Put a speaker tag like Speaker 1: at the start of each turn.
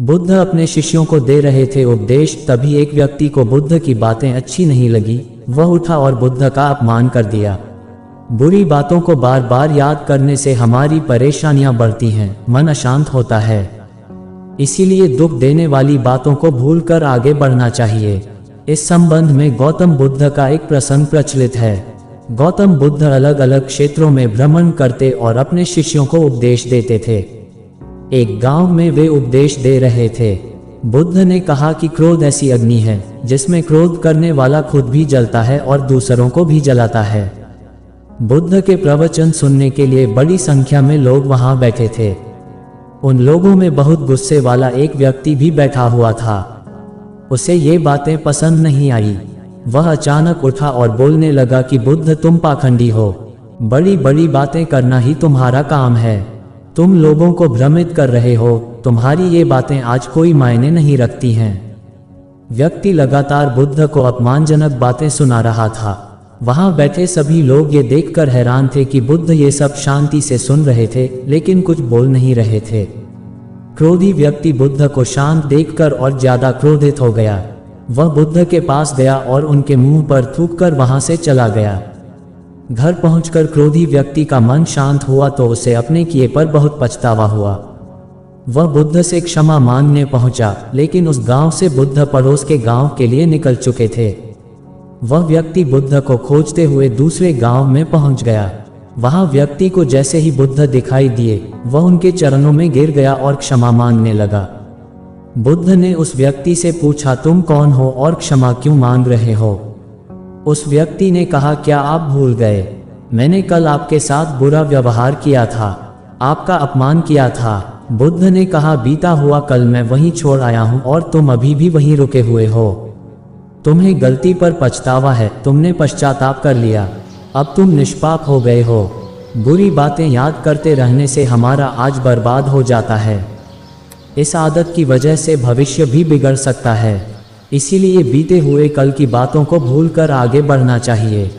Speaker 1: बुद्ध अपने शिष्यों को दे रहे थे उपदेश, तभी एक व्यक्ति को बुद्ध की बातें अच्छी नहीं लगी। वह उठा और बुद्ध का अपमान कर दिया। बुरी बातों को बार बार याद करने से हमारी परेशानियां बढ़ती हैं, मन अशांत होता है। इसीलिए दुख देने वाली बातों को भूलकर आगे बढ़ना चाहिए। इस संबंध में गौतम बुद्ध का एक प्रसंग प्रचलित है। गौतम बुद्ध अलग अलग क्षेत्रों में भ्रमण करते और अपने शिष्यों को उपदेश देते थे। एक गांव में वे उपदेश दे रहे थे। बुद्ध ने कहा कि क्रोध ऐसी अग्नि है जिसमें क्रोध करने वाला खुद भी जलता है और दूसरों को भी जलाता है। बुद्ध के प्रवचन सुनने के लिए बड़ी संख्या में लोग वहां बैठे थे। उन लोगों में बहुत गुस्से वाला एक व्यक्ति भी बैठा हुआ था। उसे ये बातें पसंद नहीं आई। वह अचानक उठा और बोलने लगा कि बुद्ध, तुम पाखंडी हो। बड़ी बड़ी बातें करना ही तुम्हारा काम है। तुम लोगों को भ्रमित कर रहे हो। तुम्हारी ये बातें आज कोई मायने नहीं रखती हैं। व्यक्ति लगातार बुद्ध को अपमानजनक बातें सुना रहा था। वहां बैठे सभी लोग ये देखकर हैरान थे कि बुद्ध ये सब शांति से सुन रहे थे, लेकिन कुछ बोल नहीं रहे थे। क्रोधी व्यक्ति बुद्ध को शांत देखकर और ज्यादा क्रोधित हो गया। वह बुद्ध के पास गया और उनके मुंह पर थूककर वहां से चला गया। घर पहुंचकर क्रोधी व्यक्ति का मन शांत हुआ तो उसे अपने किए पर बहुत पछतावा हुआ। वह बुद्ध से क्षमा मांगने पहुंचा, लेकिन उस गांव से बुद्ध पड़ोस के गांव के लिए निकल चुके थे। वह व्यक्ति बुद्ध को खोजते हुए दूसरे गांव में पहुंच गया। वहां व्यक्ति को जैसे ही बुद्ध दिखाई दिए, वह उनके चरणों में गिर गया और क्षमा मांगने लगा। बुद्ध ने उस व्यक्ति से पूछा, तुम कौन हो और क्षमा क्यों मांग रहे हो? उस व्यक्ति ने कहा, क्या आप भूल गए? मैंने कल आपके साथ बुरा व्यवहार किया था, आपका अपमान किया था। बुद्ध ने कहा, बीता हुआ कल मैं वहीं छोड़ आया हूं और तुम अभी भी वहीं रुके हुए हो। तुम्हें गलती पर पछतावा है, तुमने पश्चाताप कर लिया, अब तुम निष्पाप हो गए हो। बुरी बातें याद करते रहने से हमारा आज बर्बाद हो जाता है। इस आदत की वजह से भविष्य भी बिगड़ सकता है। इसीलिए बीते हुए कल की बातों को भूलकर आगे बढ़ना चाहिए।